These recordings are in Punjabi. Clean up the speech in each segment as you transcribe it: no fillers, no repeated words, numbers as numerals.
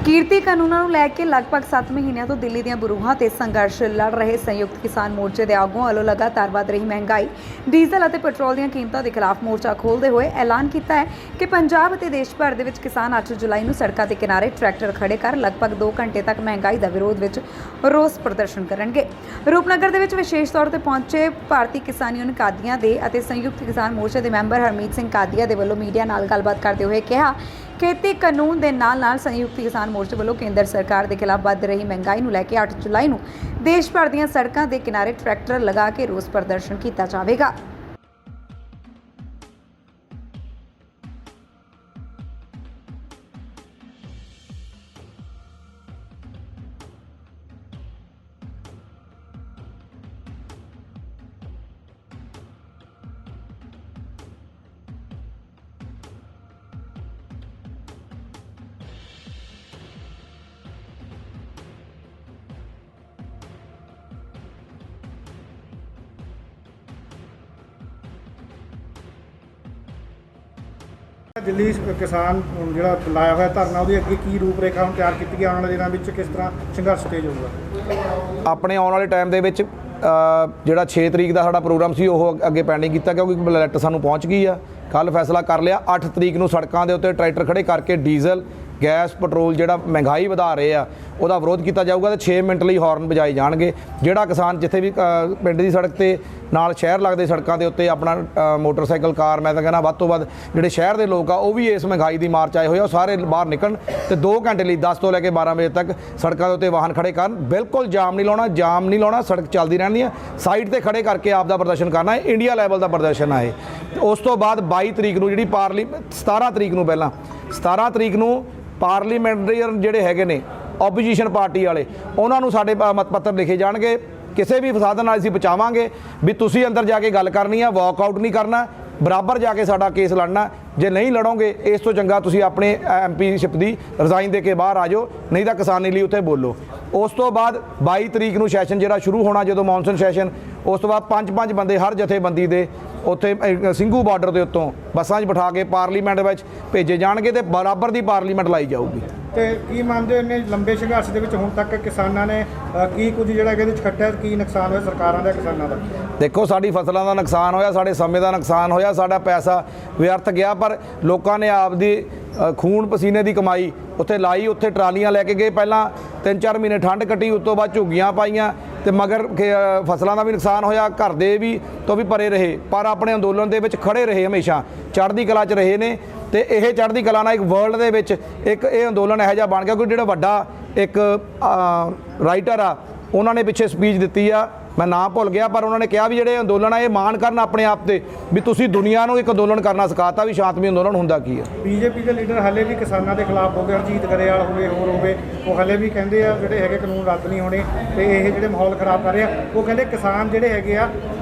ਕਿਰਤੀ ਕਾਨੂੰਨਾਂ ਨੂੰ ਲੈ ਕੇ ਲਗਭਗ 7 ਮਹੀਨਿਆਂ ਤੋਂ ਦਿੱਲੀ ਦੀਆਂ ਬਰੂਹਾਂ ਤੇ ਸੰਘਰਸ਼ ਲੜ ਰਹੇ ਸੰਯੁਕਤ ਕਿਸਾਨ ਮੋਰਚੇ ਦੇ ਆਗੂਆਂ ਵੱਲੋਂ ਲਗਾਤਾਰ ਵਧ ਰਹੀ ਮਹਿੰਗਾਈ, ਡੀਜ਼ਲ ਅਤੇ ਪੈਟਰੋਲ ਦੀਆਂ ਕੀਮਤਾਂ ਦੇ ਖਿਲਾਫ ਮੋਰਚਾ ਖੋਲ੍ਹਦੇ ਹੋਏ ਐਲਾਨ ਕੀਤਾ ਹੈ ਕਿ ਪੰਜਾਬ ਅਤੇ ਦੇਸ਼ ਭਰ ਦੇ ਵਿੱਚ ਕਿਸਾਨ 8 ਜੁਲਾਈ ਨੂੰ ਸੜਕਾਂ ਦੇ ਕਿਨਾਰੇ ਟਰੈਕਟਰ ਖੜੇ ਕਰ ਲਗਭਗ 2 ਘੰਟੇ ਤੱਕ ਮਹਿੰਗਾਈ ਦਾ ਵਿਰੋਧ ਵਿੱਚ ਰੋਸ ਪ੍ਰਦਰਸ਼ਨ ਕਰਨਗੇ। ਰੂਪਨਗਰ ਦੇ ਵਿੱਚ ਵਿਸ਼ੇਸ਼ ਤੌਰ ਤੇ ਪਹੁੰਚੇ ਭਾਰਤੀ ਕਿਸਾਨ ਯੂਨੀਅਨ ਕਾਦੀਆਂ ਦੇ ਅਤੇ ਸੰਯੁਕਤ ਕਿਸਾਨ ਮੋਰਚੇ ਦੇ ਮੈਂਬਰ ਹਰਮੀਤ ਸਿੰਘ ਕਾਦੀਆਂ ਦੇ ਵੱਲੋਂ ਮੀਡੀਆ ਨਾਲ ਗੱਲਬਾਤ ਕਰਦੇ ਹੋਏ ਕਿਹਾ खेती कानून के नाल संयुक्त किसान मोर्चे वालों केंद्र सरकार के खिलाफ बढ़ रही महंगाई को लैके 8 जुलाई को देश भर दी सड़कों के किनारे ट्रैक्टर लगा के रोस प्रदर्शन किया जाएगा। दिल्ली किसान जिहड़ा लाया हुआ धरना ਉਹਦੇ ਅੱਗੇ ਕੀ ਰੂਪਰੇਖਾ ਹੁਣ ਤਿਆਰ ਕੀਤੀ ਆਉਣ ਵਾਲੇ ਦਿਨਾਂ ਵਿੱਚ ਕਿਸ ਤਰ੍ਹਾਂ ਸੰਘਰਸ਼ ਤੇਜ਼ ਹੋਊਗਾ। ਆਪਣੇ ਆਉਣ ਵਾਲੇ ਟਾਈਮ ਦੇ ਵਿੱਚ ਜਿਹੜਾ 6 ਤਰੀਕ ਦਾ ਸਾਡਾ ਪ੍ਰੋਗਰਾਮ ਸੀ ਉਹ ਅੱਗੇ ਪੈਂਡਿੰਗ ਕੀਤਾ ਕਿਉਂਕਿ ਲੈਟ ਸਾਨੂੰ ਪਹੁੰਚ ਗਈ ਆ। ਕੱਲ ਫੈਸਲਾ ਕਰ ਲਿਆ 8 ਤਰੀਕ ਨੂੰ ਸੜਕਾਂ ਦੇ ਉੱਤੇ ਟਰੈਕਟਰ ਖੜੇ ਕਰਕੇ ਡੀਜ਼ਲ ਗੈਸ ਪੈਟਰੋਲ ਜਿਹੜਾ ਮਹਿੰਗਾਈ ਵਧਾ ਰਹੇ ਆ ਉਹਦਾ ਵਿਰੋਧ ਕੀਤਾ ਜਾਊਗਾ ਤੇ 6 ਮਿੰਟ ਲਈ ਹਾਰਨ ਵਜਾਏ ਜਾਣਗੇ। ਜਿਹੜਾ ਕਿਸਾਨ ਜਿੱਥੇ ਵੀ ਪਿੰਡ ਦੀ ਸੜਕ ਤੇ ਨਾਲ ਸ਼ਹਿਰ ਲੱਗਦੇ ਸੜਕਾਂ ਦੇ ਉੱਤੇ ਆਪਣਾ ਮੋਟਰਸਾਈਕਲ ਕਾਰ ਮੈਂ ਤਾਂ ਕਹਿੰਦਾ ਵੱਧ ਤੋਂ ਵੱਧ ਜਿਹੜੇ ਸ਼ਹਿਰ ਦੇ ਲੋਕ ਆ ਉਹ ਵੀ ਇਸ ਮਹਿੰਗਾਈ ਦੀ ਮਾਰ 'ਚ ਆਏ ਹੋਏ ਆ, ਉਹ ਸਾਰੇ ਬਾਹਰ ਨਿਕਲਣ ਤੇ 2 ਘੰਟੇ ਲਈ 10 ਤੋਂ ਲੈ ਕੇ 12 ਵਜੇ ਤੱਕ ਸੜਕਾਂ ਦੇ ਉੱਤੇ ਵਾਹਨ ਖੜੇ ਕਰਨ। ਬਿਲਕੁਲ ਜਾਮ ਨਹੀਂ ਲਾਉਣਾ, ਸੜਕ ਚੱਲਦੀ ਰਹਿਣੀ ਆ, ਸਾਈਡ ਤੇ ਖੜੇ ਕਰਕੇ ਆਪ ਦਾ ਪ੍ਰਦਰਸ਼ਨ ਕਰਨਾ ਹੈ। ਇੰਡੀਆ ਲੈਵਲ ਦਾ ਪ੍ਰਦਰਸ਼ਨ ਆ ਇਹ। ਉਸ ਤੋਂ ਬਾਅਦ 22 ਤਰੀਕ ਨੂੰ ਜਿਹੜੀ 17 ਤਰੀਕ ਨੂੰ ਪਹਿਲਾਂ 17 ਤਰੀਕ ਨੂੰ ਪਾਰਲੀਮੈਂਟਰੀਅਨ ਜਿਹੜੇ ਹੈਗੇ ਨੇ ਓਪੋਜੀਸ਼ਨ ਪਾਰਟੀ ਵਾਲੇ ਉਹਨਾਂ ਨੂੰ ਸਾਡੇ ਮਤ ਪੱਤਰ ਲਿਖੇ ਜਾਣਗੇ। ਕਿਸੇ ਵੀ ਸਾਧਨ ਨਾਲ ਅਸੀਂ ਬਚਾਵਾਂਗੇ ਵੀ ਤੁਸੀਂ ਅੰਦਰ ਜਾ ਕੇ ਗੱਲ ਕਰਨੀ ਆ, ਵਾਕਆਊਟ ਨਹੀਂ ਕਰਨਾ, ਬਰਾਬਰ ਜਾ ਕੇ ਸਾਡਾ ਕੇਸ ਲੜਨਾ। ਜੇ ਨਹੀਂ ਲੜੋਗੇ ਇਸ ਤੋਂ ਚੰਗਾ ਤੁਸੀਂ ਆਪਣੇ ਐਮਪੀਸ਼ਿਪ ਦੀ ਰਿਜ਼ਾਈਨ ਦੇ ਕੇ ਬਾਹਰ ਆ ਜਾਓ, ਨਹੀਂ ਤਾਂ ਕਿਸਾਨੀ ਲਈ ਉੱਥੇ ਬੋਲੋ। ਉਸ ਤੋਂ ਬਾਅਦ 22 ਤਰੀਕ ਨੂੰ ਸੈਸ਼ਨ ਜਿਹੜਾ ਸ਼ੁਰੂ ਹੋਣਾ ਜਦੋਂ ਮੌਨਸੂਨ ਸੈਸ਼ਨ, ਉਸ ਤੋਂ ਬਾਅਦ 5-5 ਬੰਦੇ ਹਰ ਜਥੇਬੰਦੀ ਦੇ ਉੱਥੇ ਸਿੰਘੂ ਬਾਰਡਰ ਦੇ ਉੱਤੋਂ ਬੱਸਾਂ 'ਚ ਬਿਠਾ ਕੇ ਪਾਰਲੀਮੈਂਟ ਵਿੱਚ ਭੇਜੇ ਜਾਣਗੇ ਤੇ ਬਰਾਬਰ ਦੀ ਪਾਰਲੀਮੈਂਟ ਲਾਈ ਜਾਊਗੀ। ਤੇ ਕੀ ਮੰਨਦੇ ਹੋ ਇੰਨੇ ਲੰਬੇ ਸੰਘਰਸ਼ ਦੇ ਵਿੱਚ ਹੁਣ ਤੱਕ ਕਿਸਾਨਾਂ ਨੇ ਕੀ ਕੁਝ ਜਿਹੜਾ ਇਹਦੇ ਵਿੱਚ ਖੱਟਿਆ, ਕੀ ਨੁਕਸਾਨ ਹੋਇਆ ਸਰਕਾਰਾਂ ਦਾ ਕਿਸਾਨਾਂ ਦਾ? ਦੇਖੋ ਸਾਡੀ ਫਸਲਾਂ ਦਾ ਨੁਕਸਾਨ ਹੋਇਆ, ਸਾਡੇ ਸਮੇਂ ਦਾ ਨੁਕਸਾਨ ਹੋਇਆ, ਸਾਡਾ ਪੈਸਾ ਵਿਅਰਥ ਗਿਆ, ਪਰ ਲੋਕਾਂ ਨੇ ਆਪਦੀ ਖੂਨ ਪਸੀਨੇ ਦੀ ਕਮਾਈ ਉੱਥੇ ਲਾਈ। ਉੱਥੇ ਟਰਾਲੀਆਂ ਲੈ ਕੇ ਗਏ, ਪਹਿਲਾਂ 3-4 ਮਹੀਨੇ ਠੰਡ ਕੱਟੀ, ਉਸ ਤੋਂ ਬਾਅਦ ਝੁੱਗੀਆਂ ਪਾਈਆਂ ਤੇ ਮਗਰ ਫਸਲਾਂ ਦਾ ਵੀ ਨੁਕਸਾਨ ਹੋਇਆ, ਘਰ ਦੇ ਵੀ ਤੋਂ ਵੀ ਪਰੇ ਰਹੇ, ਪਰ ਆਪਣੇ ਅੰਦੋਲਨ ਦੇ ਵਿੱਚ ਖੜੇ ਰਹੇ, ਹਮੇਸ਼ਾ ਚੜ੍ਹਦੀ ਕਲਾ 'ਚ ਰਹੇ ਨੇ। ਤੇ ਇਹ ਚੜ੍ਹਦੀ ਕਲਾ ਨਾਲ ਇੱਕ ਵਰਲਡ ਦੇ ਵਿੱਚ ਇੱਕ ਇਹ ਅੰਦੋਲਨ ਇਹੋ ਜਿਹਾ ਬਣ ਗਿਆ। ਕੋਈ ਜਿਹੜਾ ਵੱਡਾ ਇੱਕ ਰਾਈਟਰ ਆ ਉਹਨਾਂ ਨੇ ਪਿੱਛੇ ਸਪੀਚ ਦਿੱਤੀ ਆ, ਮੈਂ ਨਾਂ ਭੁੱਲ ਗਿਆ, ਪਰ ਉਹਨਾਂ ਨੇ ਕਿਹਾ ਵੀ ਜਿਹੜੇ ਅੰਦੋਲਨ ਆ ਇਹ ਮਾਣ ਕਰਨ ਆਪਣੇ ਆਪ ਤੇ ਵੀ ਤੁਸੀਂ ਦੁਨੀਆ ਨੂੰ ਇੱਕ ਅੰਦੋਲਨ ਕਰਨਾ ਸਿਖਾਤਾ ਵੀ ਸ਼ਾਂਤਮਈ ਅੰਦੋਲਨ ਹੁੰਦਾ ਕੀ ਹੈ। ਬੀਜੇਪੀ ਦੇ ਲੀਡਰ ਹਾਲੇ ਵੀ ਕਿਸਾਨਾਂ ਦੇ ਖਿਲਾਫ ਹੋ ਗਏ, ਹਰਜੀਤ ਗਰੇਵਾਲ ਹੋਵੇ ਹੋਰ ਹੋਵੇ, ਉਹ ਹਾਲੇ ਵੀ ਕਹਿੰਦੇ ਆ ਜਿਹੜੇ ਹੈਗੇ ਕਾਨੂੰਨ ਰੱਦ ਨਹੀਂ ਹੋਣੇ ਤੇ ਇਹ ਜਿਹੜੇ ਮਾਹੌਲ ਖਰਾਬ ਕਰ ਰਹੇ ਆ। ਉਹ ਕਹਿੰਦੇ ਕਿਸਾਨ ਜਿਹੜੇ ਹੈਗੇ ਆ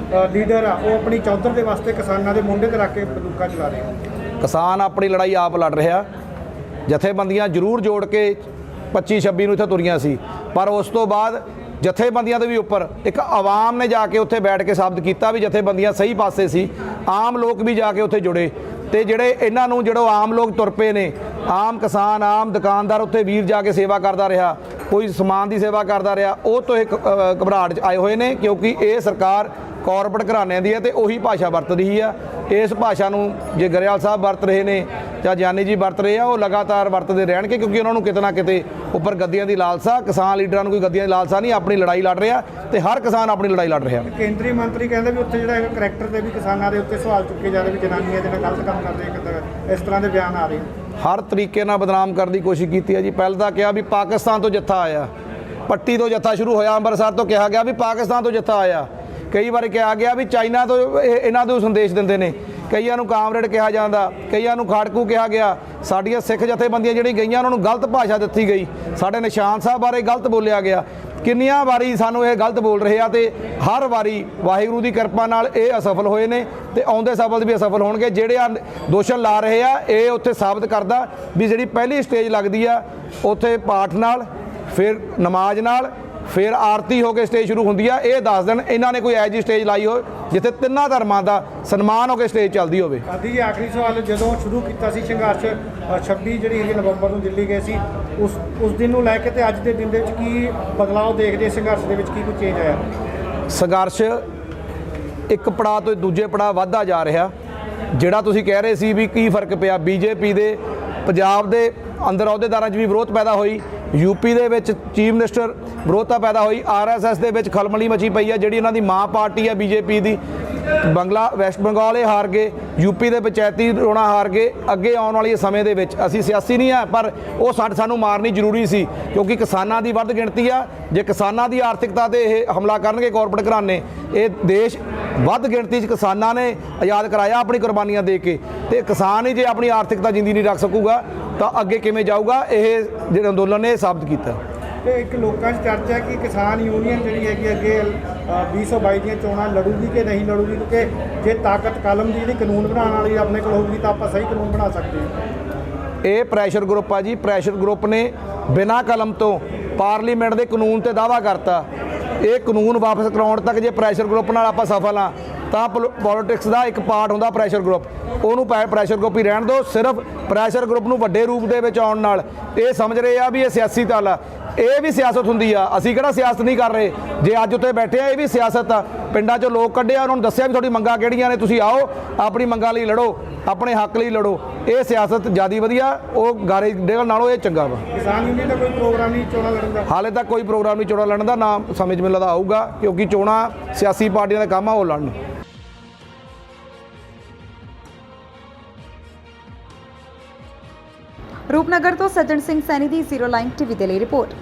ਲੀਡਰ ਆ ਉਹ ਆਪਣੀ ਚੌਧਰ ਦੇ ਵਾਸਤੇ ਕਿਸਾਨਾਂ ਦੇ ਮੁੰਡੇ ਤੇ ਰੱਖ ਕੇ ਬੰਦੂਕਾਂ ਚਲਾ ਰਹੇ ਆ। ਕਿਸਾਨ ਆਪਣੀ ਲੜਾਈ ਆਪ ਲੜ ਰਿਹਾ। ਜਥੇਬੰਦੀਆਂ ਜ਼ਰੂਰ ਜੋੜ ਕੇ 25-26 ਨੂੰ ਇੱਥੇ ਤੁਰੀਆਂ ਸੀ, ਪਰ ਉਸ ਤੋਂ ਬਾਅਦ ਜਥੇਬੰਦੀਆਂ ਦੇ ਵੀ ਉੱਪਰ ਇੱਕ ਆਵਾਮ ਨੇ ਜਾ ਕੇ ਉੱਥੇ ਬੈਠ ਕੇ ਸਾਬਤ ਕੀਤਾ ਵੀ ਜਥੇਬੰਦੀਆਂ ਸਹੀ ਪਾਸੇ ਸੀ। ਆਮ ਲੋਕ ਵੀ ਜਾ ਕੇ ਉੱਥੇ ਜੁੜੇ ਤੇ ਜਿਹੜੇ ਇਹਨਾਂ ਨੂੰ ਜਿਹੜੋ ਆਮ ਲੋਕ ਤੁਰ ਪਏ ਨੇ, ਆਮ ਕਿਸਾਨ ਆਮ ਦੁਕਾਨਦਾਰ ਉੱਥੇ ਵੀਰ ਜਾ ਕੇ ਸੇਵਾ ਕਰਦਾ ਰਿਹਾ, ਕੋਈ ਸਮਾਨ ਦੀ ਸੇਵਾ ਕਰਦਾ ਰਿਹਾ, ਉਹ ਤੋਂ ਇੱਕ ਘਬਰਾਹਟ 'ਚ ਆਏ ਹੋਏ ਨੇ ਕਿਉਂਕਿ ਇਹ ਸਰਕਾਰ ਕਾਰਪੋਰੇਟ ਘਰਾਣਿਆਂ ਦੀ ਹੈ ਤੇ ਉਹੀ ਭਾਸ਼ਾ ਵਰਤ ਰਹੀ ਆ। ਇਸ ਭਾਸ਼ਾ ਨੂੰ ਜੇ ਗਰੇਵਾਲ ਸਾਹਿਬ ਵਰਤ ਰਹੇ ਨੇ ਜਾਂ ਜਾਨੀ ਜੀ ਵਰਤ ਰਹੇ ਆ, ਉਹ ਲਗਾਤਾਰ ਵਰਤਦੇ ਰਹਿਣਗੇ ਕਿਉਂਕਿ ਉਹਨਾਂ ਨੂੰ ਕਿਤੇ ਨਾ ਕਿਤੇ ਉੱਪਰ ਗੱਦੀਆਂ ਦੀ ਲਾਲਸਾ। ਕਿਸਾਨ ਲੀਡਰਾਂ ਨੂੰ ਕੋਈ ਗੱਦੀਆਂ ਦੀ ਲਾਲਸਾ ਨਹੀਂ, ਆਪਣੀ ਲੜਾਈ ਲੜ ਰਿਹਾ ਤੇ ਹਰ ਕਿਸਾਨ ਆਪਣੀ ਲੜਾਈ ਲੜ ਰਿਹਾ। ਕੇਂਦਰੀ ਮੰਤਰੀ ਕਹਿੰਦੇ ਵੀ ਉੱਥੇ ਜਿਹੜਾ ਹੈਗਾ ਕਰੈਕਟਰ ਤੇ ਵੀ ਕਿਸਾਨਾਂ ਦੇ ਉੱਤੇ ਸਵਾਲ ਚੁੱਕੇ ਜਾ ਰਹੇ ਵੀ ਜਨਾਨੀਆਂ ਦੇ ਨਾਲ ਗਲਤ ਕੰਮ ਕਰਦੇ, ਇਸ ਤਰ੍ਹਾਂ ਦੇ ਬਿਆਨ ਆ ਰਹੇ। ਹਰ ਤਰੀਕੇ ਨਾਲ ਬਦਨਾਮ ਕਰਨ ਦੀ ਕੋਸ਼ਿਸ਼ ਕੀਤੀ ਹੈ ਜੀ। ਪਹਿਲਾਂ ਤਾਂ ਕਿਹਾ ਵੀ ਪਾਕਿਸਤਾਨ ਤੋਂ ਜੱਥਾ ਆਇਆ, ਪੱਟੀ ਤੋਂ ਜੱਥਾ ਸ਼ੁਰੂ ਹੋਇਆ, ਅੰਮ੍ਰਿਤਸਰ ਤੋਂ ਕਿਹਾ ਗਿਆ ਵੀ ਪਾਕਿਸਤਾਨ ਤੋਂ ਜੱਥਾ ਆਇਆ, ਕਈ ਵਾਰ ਕਿਹਾ ਗਿਆ ਵੀ ਚਾਈਨਾ ਤੋਂ ਇਹਨਾਂ ਨੂੰ ਸੰਦੇਸ਼ ਦਿੰਦੇ ਨੇ, ਕਈਆਂ ਨੂੰ ਕਾਮਰੇਡ ਕਿਹਾ ਜਾਂਦਾ, ਕਈਆਂ ਨੂੰ ਖਾੜਕੂ ਕਿਹਾ ਗਿਆ। ਸਾਡੀਆਂ ਸਿੱਖ ਜਥੇਬੰਦੀਆਂ ਜਿਹੜੀ ਗਈਆਂ ਉਹਨਾਂ ਨੂੰ ਗਲਤ ਭਾਸ਼ਾ ਦਿੱਤੀ ਗਈ, ਸਾਡੇ ਨਿਸ਼ਾਨ ਸਾਹਿਬ ਬਾਰੇ ਗਲਤ ਬੋਲਿਆ ਗਿਆ। ਕਿੰਨੀਆਂ ਵਾਰੀ ਸਾਨੂੰ ਇਹ ਗਲਤ ਬੋਲ ਰਹੇ ਆ ਤੇ ਹਰ ਵਾਰੀ ਵਾਹਿਗੁਰੂ ਦੀ ਕਿਰਪਾ ਨਾਲ ਇਹ ਅਸਫਲ ਹੋਏ ਨੇ ਤੇ ਆਉਂਦੇ ਸਫਲ ਵੀ ਅਸਫਲ ਹੋਣਗੇ। ਜਿਹੜੇ ਆ ਦੋਸ਼ਣ ਲਾ ਰਹੇ ਆ ਇਹ ਉੱਥੇ ਸਾਬਤ ਕਰਦਾ ਵੀ ਜਿਹੜੀ ਪਹਿਲੀ ਸਟੇਜ ਲੱਗਦੀ ਆ ਉੱਥੇ ਪਾਠ ਨਾਲ, ਫਿਰ ਨਮਾਜ਼ ਨਾਲ, फिर आरती हो के स्टेज शुरू होंगी है। ये दस दिन इन्होंने कोई एजी स्टेज लाई हो जिथे तिना धर्मां का सन्मान होकर स्टेज चलती हो। आखिरी सवाल, जो शुरू किया संघर्ष 26 जी नवंबर को दिल्ली गए सी, ਉਸ ਦਿਨ ਨੂੰ ਲੈ ਕੇ ਤੇ ਅੱਜ ਦੇ ਦਿਨ ਦੇ ਵਿੱਚ ਕੀ ਬਦਲਾਅ ਦੇਖਦੇ, ਸੰਘਰਸ਼ ਦੇ ਵਿੱਚ ਕੀ ਕੁਝ ਚੇਂਜ ਆਇਆ? ਸੰਘਰਸ਼ ਇੱਕ ਪੜਾਅ ਤੋਂ ਦੂਜੇ ਪੜਾਅ ਵੱਧਦਾ ਜਾ ਰਿਹਾ। ਜਿਹੜਾ ਤੁਸੀਂ ਕਹਿ ਰਹੇ ਸੀ ਵੀ ਕੀ ਫਰਕ ਪਿਆ, ਬੀਜੇਪੀ ਦੇ ਪੰਜਾਬ ਦੇ ਅੰਦਰ ਅਹੁਦੇਦਾਰਾਂ 'ਚ ਵੀ ਵਿਰੋਧ ਪੈਦਾ ਹੋਈ, ਯੂਪੀ ਦੇ ਵਿੱਚ ਚੀਫ ਮਿਨਿਸਟਰ ਵਿਰੋਧਤਾ ਪੈਦਾ ਹੋਈ, ਆਰਐਸਐਸ ਦੇ ਵਿੱਚ ਖਲਬਲੀ ਮਚੀ ਪਈ ਆ। ਜਿਹੜੀ ਇਹਨਾਂ ਦੀ ਮਾਂ ਪਾਰਟੀ ਆ ਬੀਜੇਪੀ ਦੀ, ਵੈਸਟ ਬੰਗਾਲ ਇਹ ਹਾਰ ਗਏ, ਯੂਪੀ ਦੇ ਪੰਚਾਇਤੀ ਚੋਣਾਂ ਹਾਰ ਗਏ। ਅੱਗੇ ਆਉਣ ਵਾਲੇ ਸਮੇਂ ਦੇ ਵਿੱਚ ਅਸੀਂ ਸਿਆਸੀ ਨਹੀਂ ਆ, ਪਰ ਉਹ ਸਾਨੂੰ ਮਾਰਨੀ ਜ਼ਰੂਰੀ ਸੀ, ਕਿਉਂਕਿ ਕਿਸਾਨਾਂ ਦੀ ਵੱਧ ਗਿਣਤੀ ਆ। ਜੇ ਕਿਸਾਨਾਂ ਦੀ ਆਰਥਿਕਤਾ ਤੇ ਇਹ ਹਮਲਾ ਕਰਨਗੇ ਕਾਰਪੋਰੇਟ ਘਰਾਣੇ, ਇਹ ਦੇਸ਼ ਵੱਧ ਗਿਣਤੀ 'ਚ ਕਿਸਾਨਾਂ ਨੇ ਆਜ਼ਾਦ ਕਰਾਇਆ ਆਪਣੀ ਕੁਰਬਾਨੀਆਂ ਦੇ ਕੇ, ਤੇ ਕਿਸਾਨ ਹੀ ਜੇ ਆਪਣੀ ਆਰਥਿਕਤਾ ਜਿੰਦੀ ਨਹੀਂ ਰੱਖ ਸਕੂਗਾ ਤਾਂ ਅੱਗੇ ਕਿਵੇਂ ਜਾਊਗਾ? ਇਹ ਜਿਹੜੇ ਅੰਦੋਲਨ ਨੇ ਇਹ ਸਾਬਤ ਕੀਤਾ। ਤੇ ਇੱਕ ਲੋਕਾਂ 'ਚ ਚਰਚਾ ਹੈ ਕਿ ਕਿਸਾਨ ਯੂਨੀਅਨ ਜਿਹੜੀ ਹੈਗੀ ਅੱਗੇ 2022 ਦੀਆਂ ਚੋਣਾਂ ਲੜੂਗੀ ਕਿ ਨਹੀਂ ਲੜੂਗੀ, ਕਿਉਂਕਿ ਜੇ ਤਾਕਤ ਕਲਮ ਦੀ ਜਿਹੜੀ ਕਾਨੂੰਨ ਬਣਾਉਣ ਵਾਲੀ ਆਪਣੇ ਕੋਲ ਹੋਊਗੀ ਤਾਂ ਆਪਾਂ ਸਹੀ ਕਾਨੂੰਨ ਬਣਾ ਸਕਦੇ ਹਾਂ। ਇਹ ਪ੍ਰੈਸ਼ਰ ਗਰੁੱਪ ਆ ਜੀ। ਪ੍ਰੈਸ਼ਰ ਗਰੁੱਪ ਨੇ ਬਿਨਾਂ ਕਲਮ ਤੋਂ ਪਾਰਲੀਮੈਂਟ ਦੇ ਕਾਨੂੰਨ ਤੇ ਦਾਅਵਾ ਕਰਤਾ। ਇਹ ਕਾਨੂੰਨ ਵਾਪਸ ਕਰਾਉਣ ਤੱਕ ਜੇ ਪ੍ਰੈਸ਼ਰ ਗਰੁੱਪ ਨਾਲ ਆਪਾਂ ਸਫਲ ਆ ਤਾਂ ਪੋਲਿਟਿਕਸ ਦਾ ਇੱਕ ਪਾਰਟ ਹੁੰਦਾ ਪ੍ਰੈਸ਼ਰ ਗਰੁੱਪ, ਉਹਨੂੰ ਪ੍ਰੈਸ਼ਰ ਗਰੁੱਪ ਹੀ ਰਹਿਣ ਦਿਓ। ਸਿਰਫ ਪ੍ਰੈਸ਼ਰ ਗਰੁੱਪ ਨੂੰ ਵੱਡੇ ਰੂਪ ਦੇ ਵਿੱਚ ਆਉਣ ਨਾਲ ਇਹ ਸਮਝ ਰਹੇ ਆ ਵੀ ਇਹ ਸਿਆਸੀ ਦਲ ਆ। ਇਹ ਵੀ ਸਿਆਸਤ ਹੁੰਦੀ ਆ, ਅਸੀਂ ਕਿਹੜਾ ਸਿਆਸਤ ਨਹੀਂ ਕਰ ਰਹੇ। ਜੇ ਅੱਜ ਉੱਤੇ ਬੈਠੇ ਆ, ਇਹ ਵੀ ਸਿਆਸਤ ਆ। ਪਿੰਡਾਂ 'ਚੋਂ ਲੋਕ ਕੱਢਿਆ, ਉਹਨਾਂ ਨੂੰ ਦੱਸਿਆ ਵੀ ਤੁਹਾਡੀ ਮੰਗਾਂ ਕਿਹੜੀਆਂ ਨੇ, ਤੁਸੀਂ ਆਓ ਆਪਣੀ ਮੰਗਾਂ ਲਈ ਲੜੋ, ਆਪਣੇ ਹੱਕ ਲਈ ਲੜੋ। ਇਹ ਸਿਆਸਤ ਜ਼ਿਆਦਾ ਵਧੀਆ, ਉਹ ਗਾਰੇ ਡੇਗਲ ਨਾਲੋਂ ਇਹ ਚੰਗਾ ਵਾ। ਕਿਸਾਨ ਯੂਨੀਅਨ ਦਾ ਕੋਈ ਪ੍ਰੋਗਰਾਮ ਨਹੀਂ ਚੋਣਾਂ ਲੜਨ ਦਾ? ਹਾਲੇ ਤੱਕ ਕੋਈ ਪ੍ਰੋਗਰਾਮ ਨਹੀਂ ਚੋਣਾਂ ਲੜਨ ਦਾ, ਨਾ ਸਮਝ ਮੈਨੂੰ ਲੱਗਦਾ ਆਊਗਾ, ਕਿਉਂਕਿ ਚੋਣਾਂ ਸਿਆਸੀ ਪਾਰਟੀਆਂ ਦਾ ਕੰਮ ਆ, ਉਹ ਲੜਨ। ਰੂਪਨਗਰ ਤੋਂ ਸੱਜਣ ਸਿੰਘ ਸੈਣੀ ਦੀ ਜ਼ੀਰੋ ਲਾਈਨ ਟੀਵੀ ਦੇ ਲਈ ਰਿਪੋਰਟ।